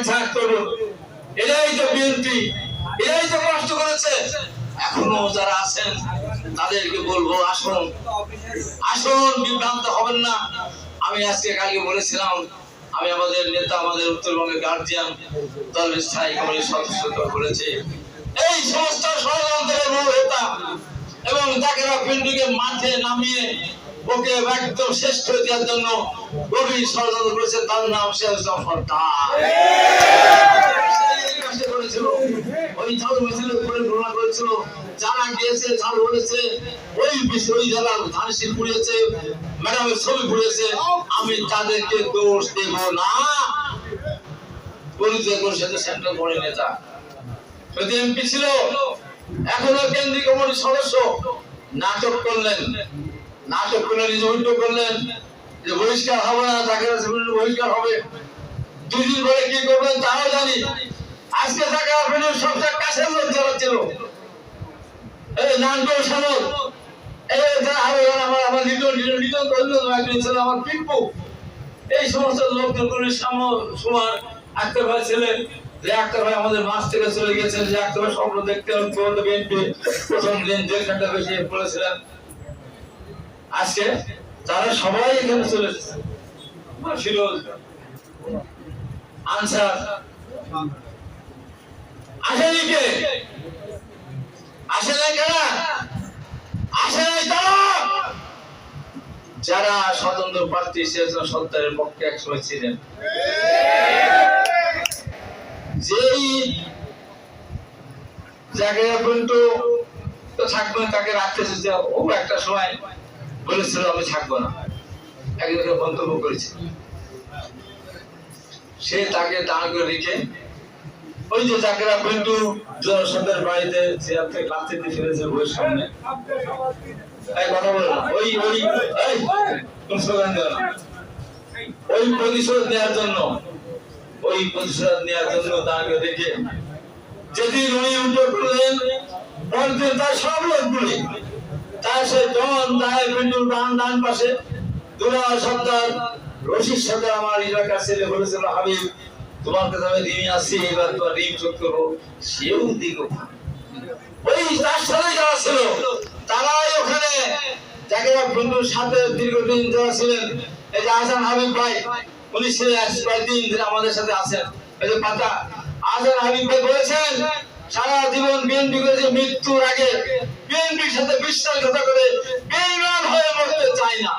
ঝাঁক তরুণ, এরাই তো বিএনপি, এরাই তো কষ্ট করেছে। এখনো যারা আছেন তাদেরকে বলবো, আসুন আসুন, বিভ্রান্ত হবেন না। আমি আজকে কালকে বলেছিলাম, আমি আমাদের নেতা, আমাদের উত্তরবঙ্গের গার্জিয়ান দলের স্থায়ী কমিটির সদস্যদের বলেছি, এই সমস্ত ষড়যন্ত্রের মূল হোতা এবং জাকেরা পিন্টুকে মাঠে নামিয়ে ওকে একদম শেষ করে দেওয়ার জন্য গভীর ষড়যন্ত্র করেছে, তার নাম শেখ সরকার। ওই ঝাড়ু মিছিলের উপরে ঘোষণা করেছিল, যারা গিয়েছে ঝাড়ু বলেছে, ওই বিষয় যারা ধানসি পুড়িয়েছে, ম্যাডামের ছবি পুড়িয়েছে, আমি তাদেরকে দোষ দেব না। পরিচয় করে সেটা সেন্ট্রাল বোর্ডের নেতা, যদি এমপি ছিল, এখনো কেন্দ্রীয় কমিটির সদস্য। নাটক করলেন, নাটক করে নিজে উল্টো করলেন যে বহিষ্কার হবে না, তাকে বহিষ্কার হবে। দুদিন পরে কি করবেন তাও জানি। আজকে থাকা আপনার সবচেয়ে কাছের লোক যারা ছিল, এই নানটো সামল, এই আমার আমার লিটন ছিল, আমার পিম্পু, এই সমস্ত লোকদের সময় আক্তার ভাই ছিলেন, যে আক্তার ভাই আমাদের মাছ থেকে চলে গেছেন, যে আক্তার ভাই স্বপ্ন দেখতে বিএনপি প্রথম দিন জেলখানটা বেশি বলেছিলেন। আজকে তারা সবাই এখানে চলে এসেছে। ফিরোজ আনসার আসেনি, কে আসে নাই, কারা আসে নাই? তারা যারা স্বতন্ত্র প্রার্থী সেজন্য সত্তারের পক্ষে একসময় ছিলেন, যেই যাকে কিন্তু তো থাকবেন তাকে রাখতেছে, যে ও একটা সময় বলেছিল আমি থাকবো না, একজনকে মন্তব্য করেছে, সে তাকে দাঁড় করে রেখে ওই যে জাকেরা পিন্টু জনসংখ্যার বাড়িতে চেয়ার থেকে লাথি দিয়ে ফেলেছে বইয়ের সামনে, কথা বলে না, ওই ওই স্লোগান দেওয়া না, ওই প্রতিশোধ নেওয়ার জন্য, ওই প্রতিশোধ নেওয়ার জন্য তাকে দেখে যেদিন উনি উল্টো করলেন, পরদিন তার সব লোকগুলি, তার সে জন দায় পিন্টুর ডান পাশে দুরা সন্তান রশির সাথে আমার এলাকার ছেলে বলেছিল, হাবিব তোমার কাছে আমি ঋণী আছি, এবার তোমার ঋণ শোধ করবো। সেও দিক ওই তার সাথে যারা ছিল, তারাই ওখানে জাকেরা পিন্টুর সাথে দীর্ঘদিন যারা ছিলেন, এই যে আহসান হাবিব ভাই, উনি প্রায় 3 দিন আমাদের সাথে আছেন। এই যে পাতা আহসান হাবিব ভাই বলেছেন, সারা জীবন বিএনপি করেছে, মৃত্যুর আগে বিএনপির সাথে বিশ্বাসঘাতকতা করে বেঈমান হয়ে মরতে চাই না।